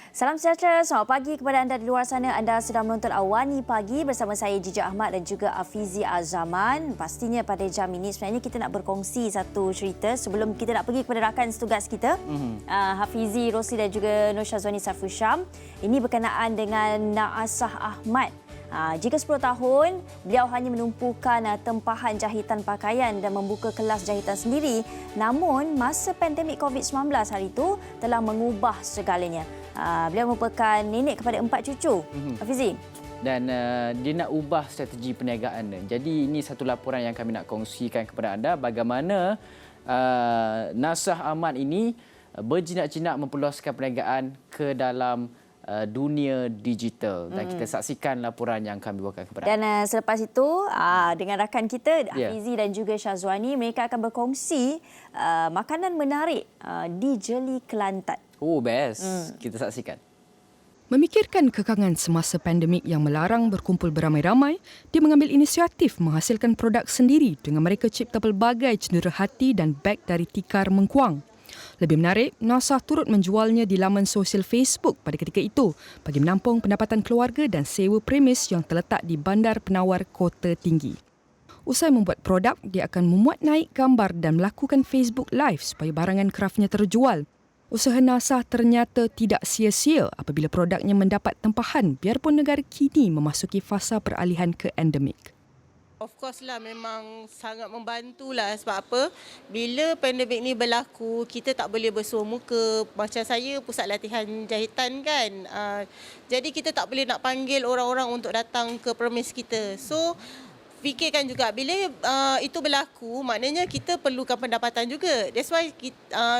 Salam sejahtera, selamat pagi kepada anda di luar sana. Anda sedang menonton Awani Pagi bersama saya Jijak Ahmad dan juga Afizi Azaman. Pastinya pada jam ini sebenarnya kita nak berkongsi satu cerita sebelum kita nak pergi kepada rakan setugas kita, Hafizi, Rosli dan juga Nur Syazwani Safusham. Ini berkenaan dengan Naasah Ahmad. Jika 10 tahun, beliau hanya menumpukan tempahan jahitan pakaian dan membuka kelas jahitan sendiri. Namun, masa pandemik COVID-19 hari itu telah mengubah segalanya. Beliau merupakan nenek kepada 4 cucu. Hafizi. Dan dia nak ubah strategi perniagaan dia. Jadi ini satu laporan yang kami nak kongsikan kepada anda bagaimana Naasah Ahmad ini berjinak-jinak memperluaskan perniagaan ke dalam dunia digital. Dan kita saksikan laporan yang kami bawakan kepada anda. Dan selepas itu, dengan rakan kita, Hafizi dan juga Syazwani, mereka akan berkongsi makanan menarik di Jeli Kelantan. Oh, best. Kita saksikan. Memikirkan kekangan semasa pandemik yang melarang berkumpul beramai-ramai, dia mengambil inisiatif menghasilkan produk sendiri dengan mereka cipta pelbagai cenderia hati dan beg dari tikar mengkuang. Lebih menarik, Naasah turut menjualnya di laman sosial Facebook pada ketika itu bagi menampung pendapatan keluarga dan sewa premis yang terletak di Bandar Penawar Kota Tinggi. Usai membuat produk, dia akan memuat naik gambar dan melakukan Facebook Live supaya barangan kraftnya terjual. Usaha Naasah ternyata tidak sia-sia apabila produknya mendapat tempahan biarpun negara kini memasuki fasa peralihan ke endemik. Of course lah, memang sangat membantulah. Sebab apa? Bila pandemik ni berlaku, kita tak boleh bersuah muka. Macam saya pusat latihan jahitan kan. Jadi kita tak boleh nak panggil orang-orang untuk datang ke premis kita. So fikirkan juga bila itu berlaku, maknanya kita perlukan pendapatan juga. That's why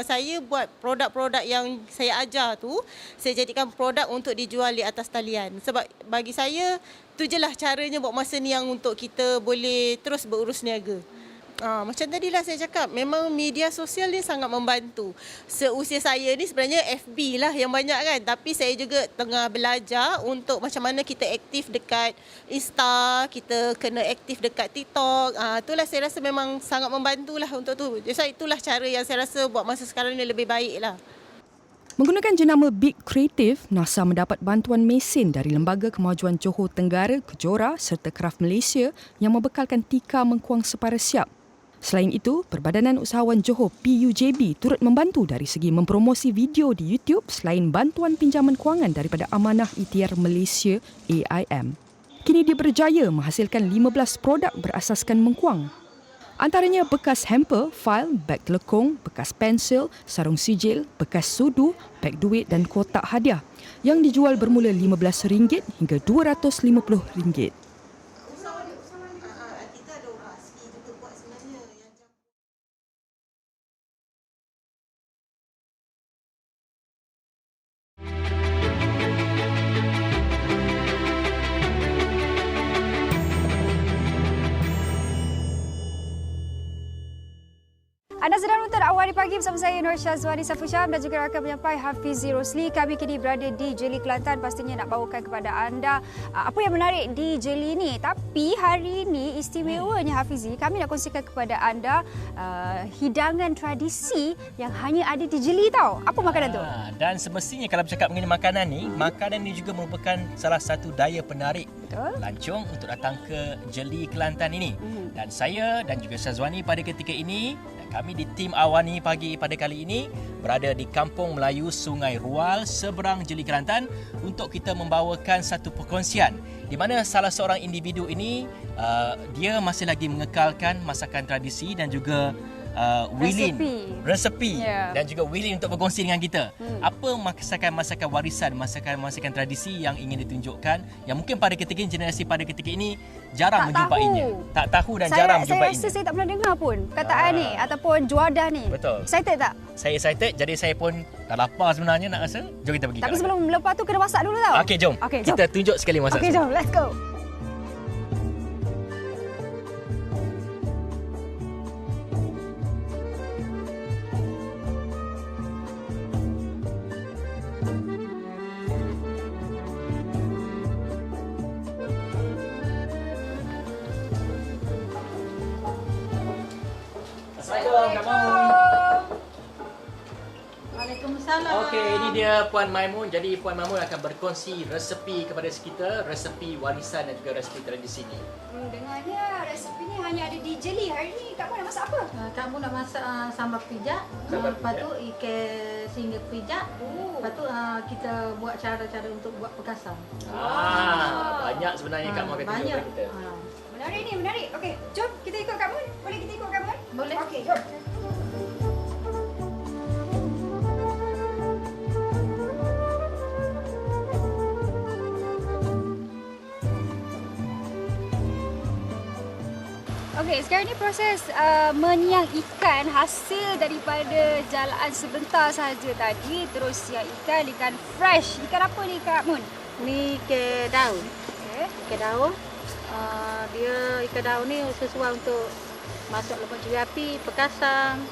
saya buat produk-produk yang saya ajar tu, saya jadikan produk untuk dijual di atas talian. Sebab bagi saya, tu je lah caranya buat masa ni yang untuk kita boleh terus berurus niaga. Macam tadilah saya cakap, memang media sosial ni sangat membantu. Seusia saya ni sebenarnya FB lah yang banyak kan. Tapi saya juga tengah belajar untuk macam mana kita aktif dekat Insta, kita kena aktif dekat TikTok. Itulah saya rasa memang sangat membantulah untuk tu. Jadi itulah cara yang saya rasa buat masa sekarang ni lebih baik lah. Menggunakan jenama Big Creative, Naasah mendapat bantuan mesin dari Lembaga Kemajuan Johor Tenggara, Kejora serta Kraft Malaysia yang membekalkan tikar mengkuang separa siap. Selain itu, Perbadanan Usahawan Johor PUJB turut membantu dari segi mempromosi video di YouTube selain bantuan pinjaman kewangan daripada Amanah Ikhtiar Malaysia AIM. Kini dia berjaya menghasilkan 15 produk berasaskan mengkuang. Antaranya bekas hamper, fail, beg lekong, bekas pensel, sarung sijil, bekas sudu, beg duit dan kotak hadiah yang dijual bermula RM15 hingga RM250. Anda sedang menonton Awani Pagi bersama saya Nur Syazwani Safusham dan juga rakan penyampai Hafizi Rosli. Kami kini berada di Jeli Kelantan, pastinya nak bawakan kepada anda apa yang menarik di Jeli ini. Tapi hari ini istimewanya Hafizi, kami nak kongsikan kepada anda hidangan tradisi yang hanya ada di Jeli tau. Apa makanan tu? Dan semestinya kalau bercakap mengenai makanan ni juga merupakan salah satu daya penarik lancung untuk datang ke Jeli Kelantan ini. Dan saya dan juga Syazwani pada ketika ini, kami di tim Awani Pagi pada kali ini berada di Kampung Melayu Sungai Rual seberang Jeli Kelantan untuk kita membawakan satu perkongsian di mana salah seorang individu ini dia masih lagi mengekalkan masakan tradisi dan juga resepi dan juga willing untuk berkongsi dengan kita. Apa masakan-masakan warisan, masakan-masakan tradisi yang ingin ditunjukkan yang mungkin pada ketika ini, generasi pada ketika ini jarang menjumpainya. Tak tahu dan jarang menjumpainya. Saya rasa saya tak pernah dengar pun kataan ni ataupun juadah ni. Betul. Excited tak? Saya excited, jadi saya pun dah lapar sebenarnya nak rasa. Jom kita pergi. Tapi sebelum lepas tu kena masak dulu tau. Okey, jom. Kita tunjuk sekali masak. Okey, jom. Let's go. Waalaikumsalam. Okey, ini dia Puan Maimun. Jadi Puan Maimun akan berkongsi resepi kepada kita, resepi warisan dan juga resepi tradisi ni. Dengarnya resepi ni hanya ada di Jeli. Hari ni Kak Mun nak masak apa? Kamu nak masak sambal pijak. Lepas tu ikan singa pijak. Lepas tu kita buat cara-cara untuk buat pekasam. Banyak sebenarnya Kak Mun akan tunjuk kepada kita. Menarik ni, menarik. Okey, jom kita ikut Kak Mun. Boleh kita ikut Kak Mun? Boleh. Okey, jom. Okey, sekarang ni proses menyiang ikan hasil daripada jalaan sebentar sahaja tadi. Terus siang ikan fresh. Ikan apa ni Kak Mun? Ni ikan daun. Okey. Ikan daun. Dia ikan daun ni sesuai untuk masuk lemak cili api, pekasam.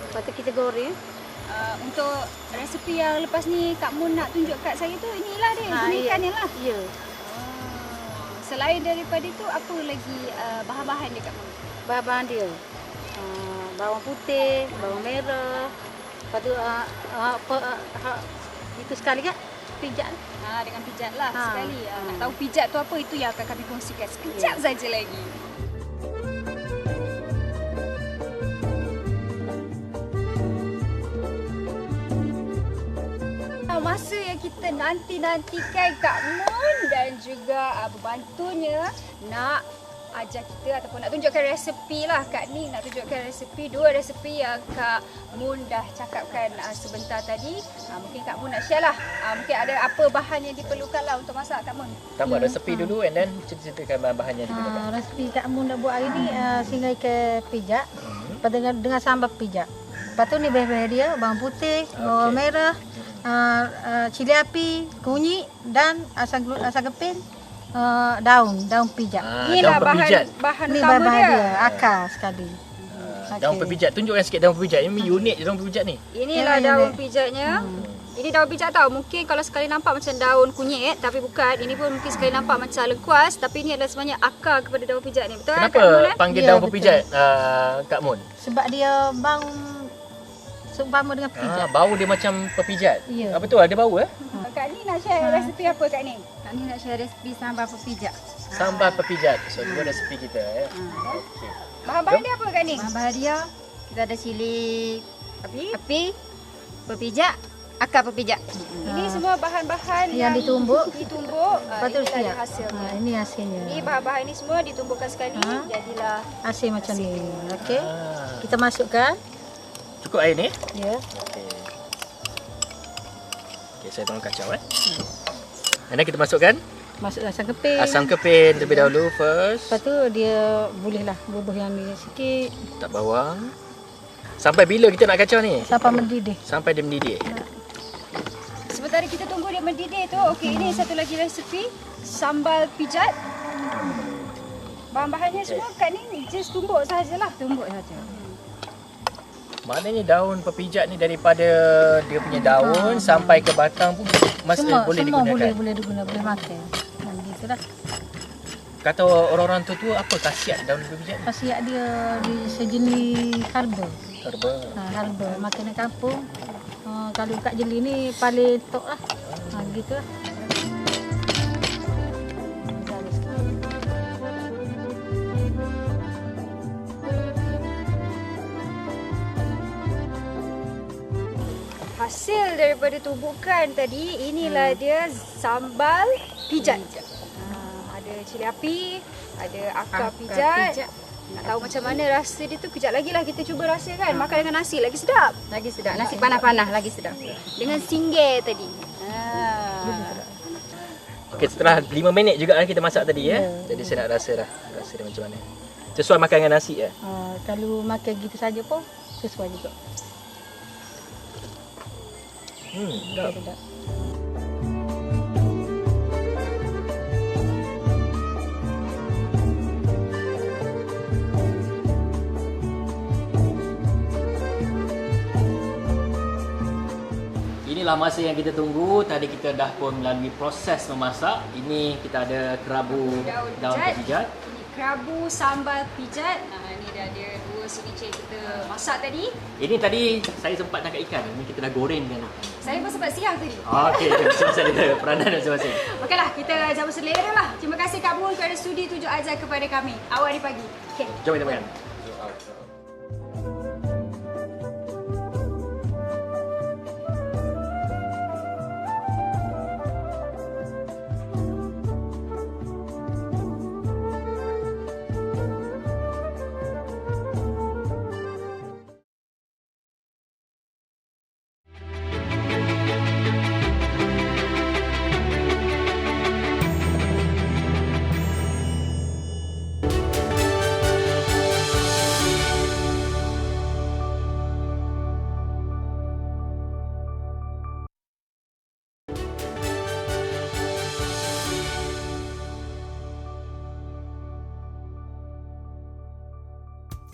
Lepas tu kita goreng. Untuk resepi yang lepas ni Kak Mun nak tunjuk kat saya tu, inilah dia, guna ikan ni lah. Ya. Selain daripada itu, apa lagi bahan-bahan dia Kak Mun? Bahan-bahan dia. Bawang putih, bawang merah. Lepas tu itu sekali kan? Pijat. Dengan pijat lah sekali. Nak tahu pijat tu apa, itu yang akan kami kongsikan sekejap saja lagi. Masa yang kita nanti-nantikan Kak Mun dan juga pembantunya nak ajar kita ataupun nak tunjukkan resepi lah. Kak Ning nak tunjukkan resepi, 2 resepi yang Kak Mun dah cakapkan sebentar tadi. Mungkin Kak Mun nak share lah. Mungkin ada apa bahan yang diperlukan lah untuk masak Kak Mun. Kita buat resepi dulu and then ceritakan bahan-bahan yang diperlukan. Resepi Kak Mun nak buat hari ni singa ikan pijak. Lepas dengan sambal pijak. Lepas tu ni bahan-bahan dia, bawang putih, bawang merah, cili api, kunyit dan asam keping, daun pijak. Inilah daun bahan Ni utama bahan dia, dia. akar sekali. Daun pepijat. Tunjukkan sikit daun pepijat. Ini unik je daun pepijat ni. Inilah daun pijatnya. Ini daun pijat tau. Mungkin kalau sekali nampak macam daun kunyit, tapi bukan. Ini pun mungkin sekali nampak macam lengkuas, tapi ini adalah sebenarnya akar kepada daun pijat ni. Betul kan Kenapa Kak Mun? panggil Ya, daun betul. pepijat Kak Mun? Sebab dia bau seumpama dengan pijat. Bau dia macam pepijat. Ya. Betul ada bau Kak Ni nak share resepi apa Kak Ni? Kak ni nak share resepi sambal pepijak. Sambal pepijat. So, dua resepi kita. Okey. Bahan-bahan dia apa Kak Ni? Bahan dia kita ada cili Api. pepijak, akar pepijak. Ini semua bahan-bahan Yang ditumbuk. Lepas tu inilah dia siap. hasilnya. Ini hasilnya. Ini bahan-bahan ini semua ditumbukkan sekali. Jadilah Hasil macam ni. Okey. Kita masukkan. Cukup air ni? Ya. Okey, saya tolong kacau Dan kita masukkan Masuk asam keping. asam keping terlebih dahulu first. Lepas tu dia bolehlah bubuh yang ni sikit Tak bawang. Sampai bila kita nak kacau ni? sampai mendidih. Sampai dia mendidih. sementara kita tunggu dia mendidih tu. Okey, ini satu lagi resepi sambal pijat. Bahan-bahannya semua Kak Ni just tumbuk sahajalah. Tumbuk saja. Maknanya daun pepijat ni daripada dia punya daun sampai ke batang pun boleh digunakan. Boleh digunakan, boleh makan. Gitulah. Kata orang-orang tua apa khasiat daun pepijat ni? Khasiat dia sejenis herba. Herba. Herba makanan kampung. Kalau kat Jeli ni paling top lah. Gitulah. Hasil daripada tumbukan tadi, inilah dia sambal pijat. Ada cili api, ada akar pijat. Nak tahu macam mana rasa dia tu, kejap lagi lah kita cuba rasa kan. Makan dengan nasi lagi sedap. Lagi sedap. Nasi panas-panas lagi sedap. Dengan singgir tadi. Okey, setelah 5 minit juga kita masak tadi Jadi saya nak rasa dia macam mana. Sesuai makan dengan nasi Kalau makan gitu saja pun sesuai juga. Sedap. Inilah masa yang kita tunggu. Tadi kita dah pun melalui proses memasak. Ini kita ada kerabu daun pepijat. Ini kerabu sambal pijat. Ini dah ada 2 cenicir kita masak tadi. Ini tadi saya sempat tangkap ikan. Ini kita dah gorengkan. Saya pun sempat siang tadi. Okey, masing-masing ada peranan masing-masing. Okeylah, kita jamu selera lah. Terima kasih Kak Mun kerana sudi tunjuk ajar kepada kami awal hari pagi. Okey. Jom kita makan.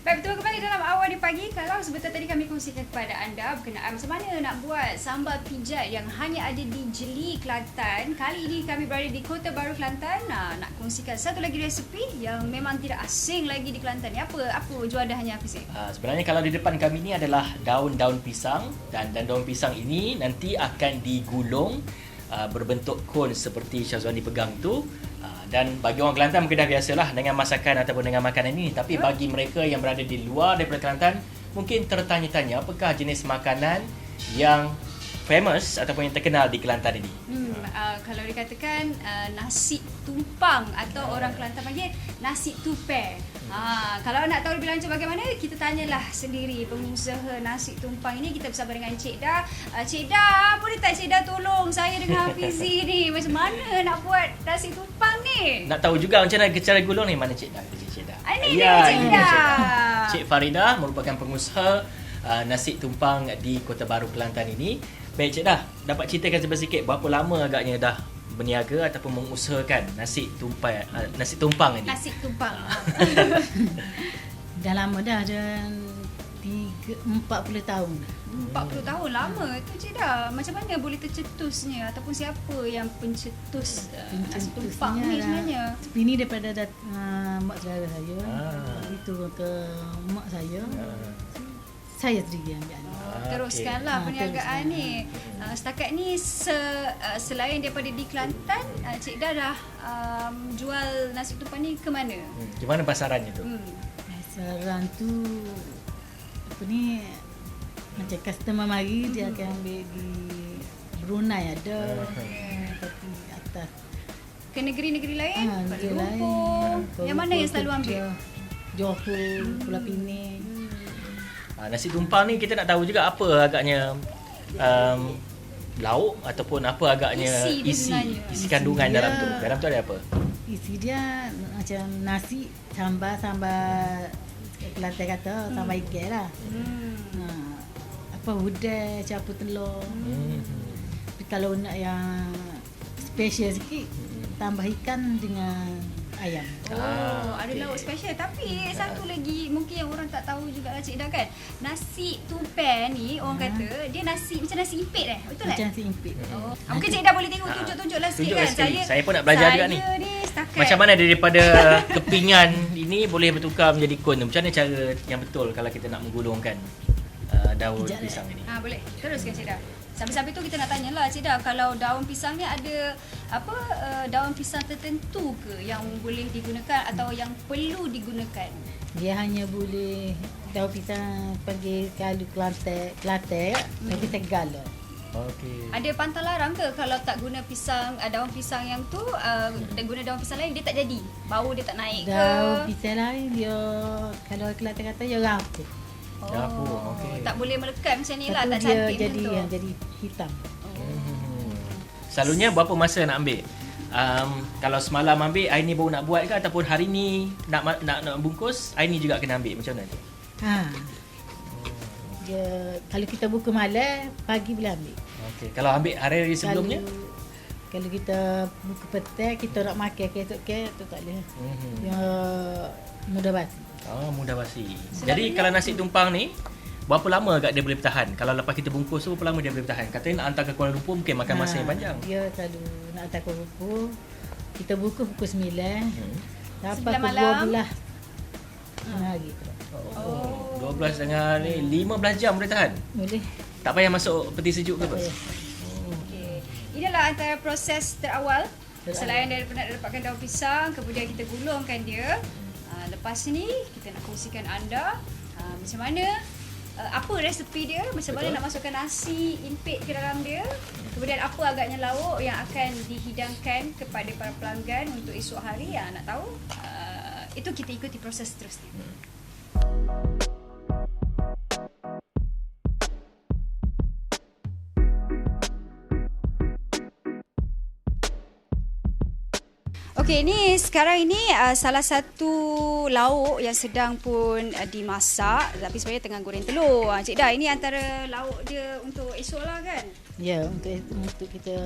Baik, betul kembali dalam awal di pagi. Kalau sebentar tadi kami kongsikan kepada anda berkenaan macam mana nak buat sambal pijat yang hanya ada di Jeli, Kelantan. Kali ini kami berada di Kota Baru, Kelantan. Nak kongsikan satu lagi resepi yang memang tidak asing lagi di Kelantan. Apa juadahnya, Hafiz? Sebenarnya kalau di depan kami ni adalah daun-daun pisang dan daun pisang ini nanti akan digulung berbentuk kon seperti Syazwani pegang tu. Dan bagi orang Kelantan mungkin dah biasalah dengan masakan ataupun dengan makanan ini. Tapi bagi mereka yang berada di luar daripada Kelantan, mungkin tertanya-tanya apakah jenis makanan yang famous ataupun yang terkenal di Kelantan ini. Kalau dikatakan nasi tumpang atau orang Kelantan panggil nasi tupe. Kalau nak tahu lebih lanjut bagaimana, kita tanyalah sendiri pengusaha nasi tumpang ini. Kita bersama dengan Cik Da. Cik Da, boleh tak Cik Da tolong saya dengan Hafizi ni macam mana nak buat nasi tumpang ni? Nak tahu juga macam mana cara gulung ni, mana Cik Da? Cik Da. Ini dia Cik Da. Cik Farida merupakan pengusaha nasi tumpang di Kota Baru, Kelantan ini. Baik Cik Da, dapat ceritakan sedikit berapa lama agaknya dah berniaga ataupun mengusahakan nasi tumpang ini? Nasi tumpang. Dah lama dah, ada 40 tahun. 40 tahun lama tu Cik Da. Macam mana boleh tercetusnya ataupun siapa yang pencetus nasi tumpang ni sebenarnya? Ini daripada mak saudara saya. Itu ke mak saya. Saya sendiri ambil. Teruskanlah perniagaan ni. Setakat ni selain daripada di Kelantan, Cik Da dah jual nasi tumpang ni ke mana? Di mana pasarannya tu? Pasaran tu apa ni, macam customer mari dia akan ambil di Brunei ada. Tapi atas Ke negeri-negeri lain? negeri Kuala lain. Lumpur. Yang mana yang selalu ambil? Johor, Pulau Pinang. Nasi tumpang ni kita nak tahu juga apa agaknya lauk ataupun apa agaknya isi kandungan dalam tu. Dalam tu ada apa? Isi dia macam nasi, sambal Kelantan kata, sambal ikan lah. Apa udang, campur telur. Tapi kalau nak yang special sikit, tambah ikan dengan ayam. Ada lauk special. Tapi satu lagi mungkin yang orang tak tahu juga lah Cik Da kan. Nasi tumpang ni orang kata dia nasi macam nasi impit betul tak? Macam nasi impit. Mungkin Cik Da boleh tengok tunjuk-tunjuklah sikit Tunjuk kan. saya pun nak belajar juga ni. Macam mana daripada kepingan ini boleh bertukar menjadi kon tu? Macam mana cara yang betul kalau kita nak menggulungkan daun pisang ini? Boleh. Teruskan Cik Da. Sambil-sambil tu kita nak tanyalah Cik Da, kalau daun pisang ni ada daun pisang tertentu ke yang boleh digunakan atau yang perlu digunakan? Dia hanya boleh daun pisang panggil kalau Kelantan tapi Tegal. Okey. Ada pantang larang ke kalau tak guna pisang, daun pisang yang tu guna daun pisang lain dia tak jadi? Bau dia tak naik ke? Daun pisang lain dia kalau Kelantan kata dia rapuh. Okey. Tak boleh melekat macam ni lah, tak dia cantik jadi macam tu. jadi hitam. Selalunya berapa masa nak ambil? Kalau semalam ambil, hari ni baru nak buat ke ataupun hari ni nak bungkus, hari ni juga kena ambil, macam mana tu? Dia kalau kita buka malam, pagi boleh ambil. Okey. Kalau ambil hari-hari sebelumnya? Kalau kita buka petang, kita nak makan esok tu tak boleh. Dia mudah basi. Mudah basi. Jadi kalau nasi tumpang ni berapa lama agak dia boleh bertahan? Kalau lepas kita bungkus tu berapa lama dia boleh bertahan? Katanya nak hantar ke Kuala Lumpur mungkin makan masa yang panjang. Dia selalu nak hantar ke Kuala Lumpur. Kita buka pukul 9. Sampai 9 pukul malam. 12. Hari tu. 12 dengan ni 15 jam boleh tahan? Boleh. Tak payah masuk peti sejuk ke apa? Okey. Inilah antara proses terawal. Selain daripada dapatkan daun pisang, kemudian kita gulungkan dia. Lepas ni kita nak kongsikan anda macam mana, apa resepi dia, macam mana nak masukkan nasi impit ke dalam dia. Kemudian apa agaknya lauk yang akan dihidangkan kepada para pelanggan untuk esok hari. Nak tahu? Itu kita ikuti proses seterusnya. Okey, ni sekarang ini salah satu lauk yang sedang pun dimasak, tapi sebenarnya tengah goreng telur. Cik Dah, ini antara lauk dia untuk esok lah kan? Ya, untuk kita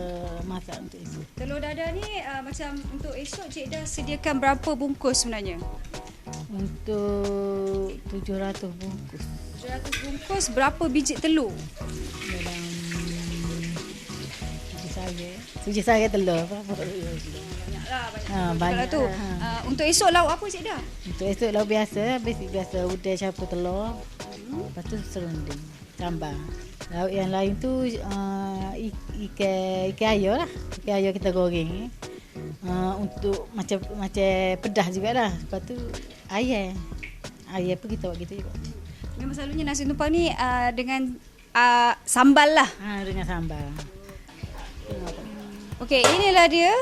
masak untuk esok. Telur dadar ni macam untuk esok Cik Dah sediakan berapa bungkus sebenarnya? Untuk 700 bungkus. 700 bungkus, berapa biji telur? Dalam 7 saya telur. Berapa? Banyak tu. Untuk esok lauk apa Cik Dah? Untuk esok lauk biasa, basic biasa, udang campur telur. Lepas tu serunding, tambah. Lauk yang lain tu ikan air lah. Ikan air kita goreng. Untuk macam pedas jugalah. Lepas tu ayam. Ayam pun kita buat gitu juga. Memang selalunya nasi tumpang ni dengan sambal lah. Dengan sambal. Okey, inilah dia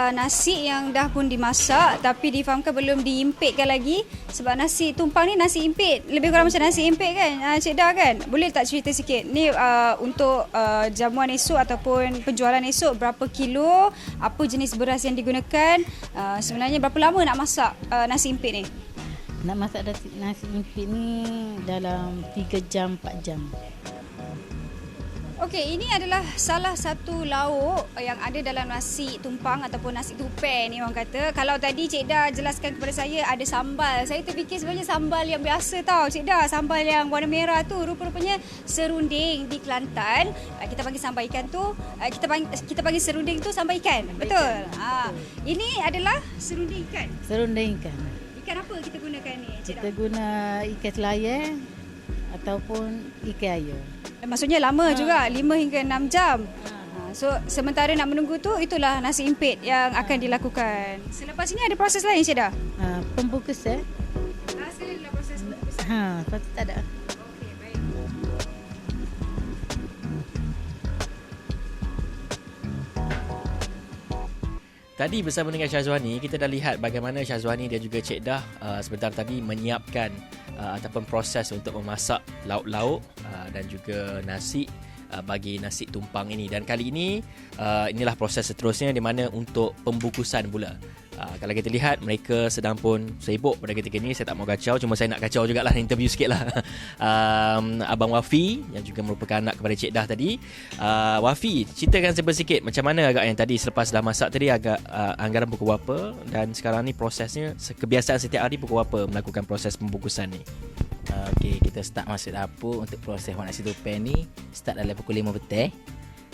nasi yang dah pun dimasak tapi difahamkan belum diimpitkan lagi. Sebab nasi tumpang ni nasi impit. Lebih kurang macam nasi impit kan, Cik Dah kan? Boleh tak cerita sikit? Ni untuk jamuan esok ataupun penjualan esok, berapa kilo, apa jenis beras yang digunakan, sebenarnya berapa lama nak masak nasi impit ni? Nak masak nasi impit ni dalam 3 jam, 4 jam. Okey, ini adalah salah satu lauk yang ada dalam nasi tumpang ataupun nasi tupai ni orang kata. Kalau tadi Cik Dah jelaskan kepada saya ada sambal. Saya terfikir sebenarnya sambal yang biasa tau Cik Dah. Sambal yang warna merah tu rupa-rupanya serunding di Kelantan. Kita panggil sambal ikan tu. Kita panggil serunding tu sambal ikan. Betul? Ini adalah serunding ikan. Serunding ikan. Ikan apa kita gunakan ni Cik Dah? Kita guna ikan selayar ataupun ikan air. Maksudnya lama juga, 5 hingga 6 jam. So sementara nak menunggu tu, itulah nasi impit yang akan dilakukan. Selepas ini ada proses lain Cik Dah? Pembungkusan. Sekali adalah proses pembungkusan. Lepas tu tak ada. Okey, baik. Tadi bersama dengan Syazwani, kita dah lihat bagaimana Syazwani dan juga Cik Dah sebentar tadi menyiapkan ataupun proses untuk memasak lauk-lauk dan juga nasi bagi nasi tumpang ini. Dan kali ini inilah proses seterusnya di mana untuk pembungkusan pula. Kalau kita lihat mereka sedang pun sibuk pada ketika ini. Saya tak mau kacau, cuma saya nak kacau jugalah, interview sikit lah. Abang Wafi yang juga merupakan anak kepada Cik Dah tadi. Wafi, ceritakan sikit macam mana agak yang tadi selepas dah masak tadi agak anggaran pukul berapa dan sekarang ni prosesnya kebiasaan setiap hari pukul berapa melakukan proses pembungkusan ni? Okey, kita start masuk dapur untuk proses buat nasi tupai ni. Start dalam pukul 5 petang.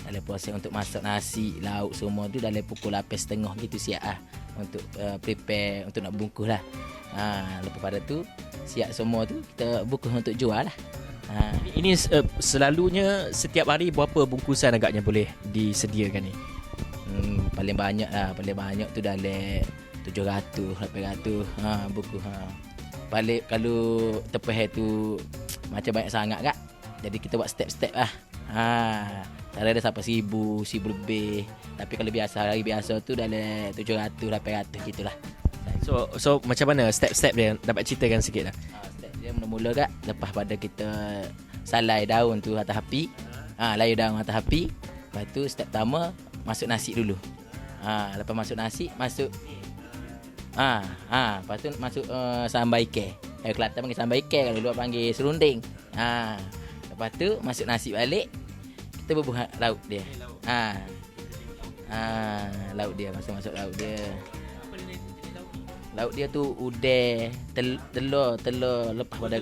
Dalam proses untuk masak nasi, lauk semua tu dalam pukul 8.30 gitu siap lah. Untuk prepare untuk nak bungkus lah. Lepas pada tu siap semua tu kita bungkus untuk jual lah. Ini selalunya setiap hari berapa bungkusan agaknya boleh disediakan ni? Paling banyak tu dalam 700, 800 bungkus. Paling kalau tepas tu macam banyak sangat kak. Jadi kita buat step-step lah. Ada sampai 1000 lebih. Tapi kalau hari biasa tu dalam 700, 800 gitulah. So macam mana step-step dia? Dapat ceritakan sikit lah. Step dia mula-mula kak, lepas pada kita salai daun tu atas api. Layu daun atas api. Lepas tu step pertama masuk nasi dulu. Lepas masuk nasi, masuk lepas tu masuk sambal ikan. Kelantan panggil sambal ikan, kalau luar panggil serunding. Lepas tu masuk nasi balik. Kita bubuh lauk dia. Lauk dia, masuk lauk dia. Lauk dia tu udang, telur lepas pada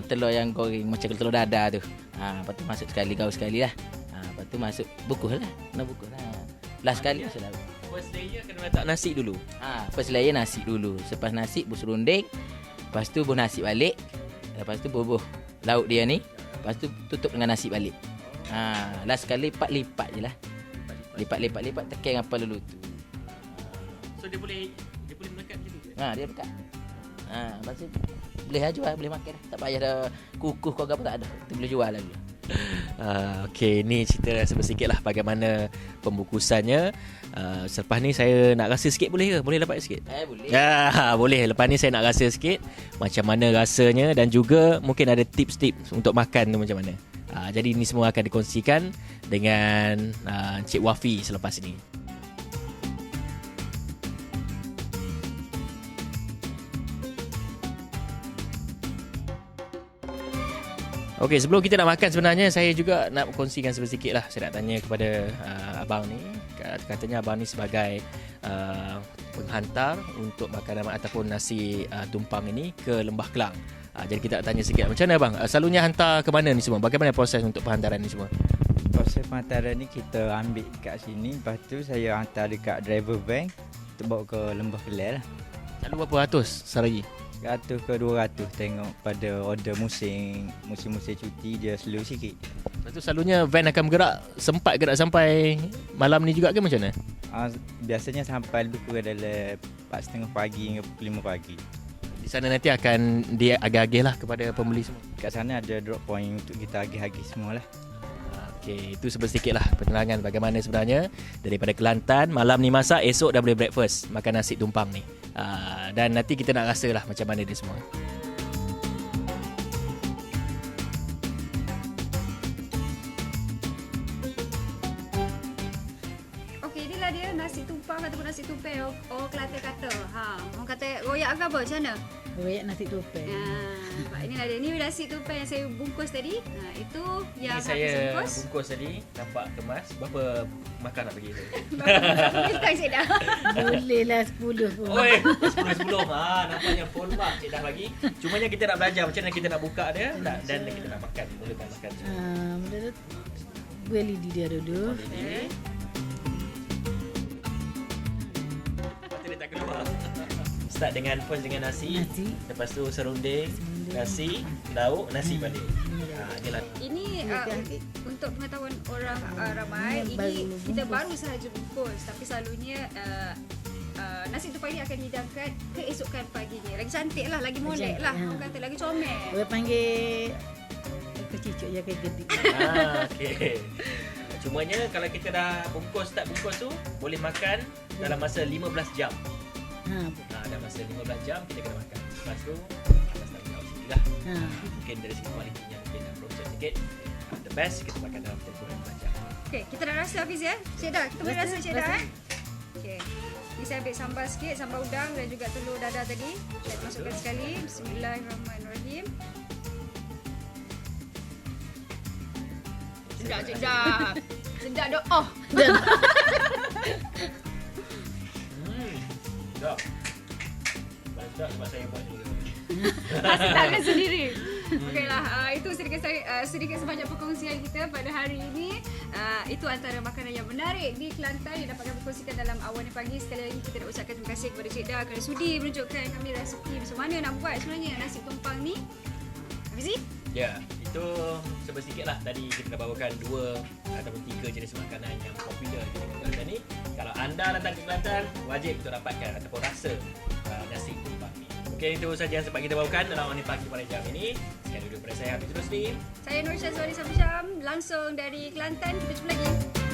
telur yang goreng macam telur dadar tu. Lepas tu masuk sekali gaul sekali lah. Lepas tu masuk bukuh lah. Nak bukuh lah. Last sekali masuk lauk. First layer kena letak nasi dulu. First layer nasi dulu. Lepas nasi serunding. Lepas tu bubuh nasi balik. Lepas tu bubuh lauk dia ni. Lepas tu tutup dengan nasi balik. Last sekali lipat je lah. Lipat tekan apa dulu tu. So dia boleh melekat macam tu ke? Dia dekat. Lepas tu boleh lah jual, boleh makan. Tak payah dah kukuh kau apa tak ada. Kita boleh jual lagi. Okey, ni cerita sedikit lah bagaimana pembungkusannya. Selepas ni saya nak rasa sikit boleh ke? Boleh dapat sikit? Boleh. Boleh. Lepas ni saya nak rasa sikit macam mana rasanya dan juga mungkin ada tips-tips untuk makan tu macam mana. Jadi ini semua akan dikongsikan dengan Cik Wafi selepas ini. Okey, sebelum kita nak makan sebenarnya saya juga nak kongsikan sedikit lah. Saya nak tanya kepada abang ni. Katanya abang ni sebagai penghantar untuk makanan ataupun nasi tumpang ini ke Lembah Kelang. Jadi kita nak tanya sikit macam mana bang? Selalunya hantar ke mana ni semua? Bagaimana proses untuk penghantaran ni semua? Proses penghantaran ni kita ambil kat sini. Lepas tu saya hantar dekat driver van. Kita bawa ke Lembah Kelang lah. Selalu berapa ratus sehari? 100 ke 200 tengok pada order musim cuti dia slow sikit. Lepas tu selalunya van akan sempat gerak sampai malam ni juga ke macam mana? Biasanya sampai lebih kurang dalam 4.30 pagi hingga 5 pagi. Di sana nanti akan dia agih-agih lah kepada pembeli semua. Kat sana ada drop point untuk kita agih-agih semua lah. Okey, itu sedikit lah penerangan bagaimana sebenarnya daripada Kelantan malam ni masak, esok dah boleh breakfast makan nasi tumpang ni. Dan nanti kita nak rasa lah macam mana dia semua. Okey, inilah dia nasi tumpang ataupun nasi tumpeng orang Kelantan kata. Orang kata royak ke apa macam mana? Royak nasi tumpeng. Inilah dia. Ini nasi tumpeng yang saya bungkus tadi. Itu yang Ini saya bungkus. bungkus tadi, nampak kemas. Berapa makan nak bagi tu? Kita cik dah. Boleh lah 10 pun. Oi, 10. Nampaknya phone mak cik dah bagi. Cumanya kita nak belajar macam mana kita nak buka dia dan kita nak makan. Mulakan makan. Boleh dia dulu. Dia tak keluar. Start dengan first dengan nasi. Lepas tu serunding, nasi, lauk, nasi balik. Ini untuk pengetahuan orang ramai, ini kita baru sahaja bungkus, tapi selalunya nasi tumpang ini akan dihidangkan keesokan paginya. Lagi cantik lah, lagi molek lah. Orang kata lagi comel. Boleh panggil kecicuk je ke gede. Okey. Cumanya kalau kita dah start bungkus tu, boleh makan dalam masa 15 jam. Dalam masa 15 jam kita kena makan. Lepas tu atas tanggungjawab sendiri lah. Mungkin dari segi kualitinya mungkin nak proses sikit. The best kita makan dalam tempoh 15 jam. Okey, kita nak rasa Hafiz ya. Cik dah, kita boleh rasa Cik dah Okey. Ni saya ambil sambal sikit, sambal udang dan juga telur dadah tadi. Saya masukkan sekali. Bismillahirrahmanirrahim. Sedap. Sedap doh. Sedap. Sedap sebab saya buat juga. Sedapkan sendiri. Okeylah, itu sedikit sebanyak perkongsian kita pada hari ini. Itu antara makanan yang menarik di Kelantan yang dapat kami kongsikan dalam Awan Pagi. Sekali lagi kita nak ucapkan terima kasih kepada Cik Dah kerana sudi menunjukkan kami resepi macam mana nak buat sebenarnya nasi tumpang ni. Hafizi? Ya, itu sedikit lah. Tadi kita dah bawakan 2 ataupun 3 jenis makanan yang popular di Kelantan ni. Kalau anda datang ke Kelantan, wajib untuk dapatkan ataupun rasa nasi tumpang ni. Okey, itu sahaja yang sempat kita bawakan dalam Awan Pagi pada jam ini. Sekian dulu daripada saya, Hafiz Rusli. Saya Nur Syazwani Syam, langsung dari Kelantan. Kita jumpa lagi.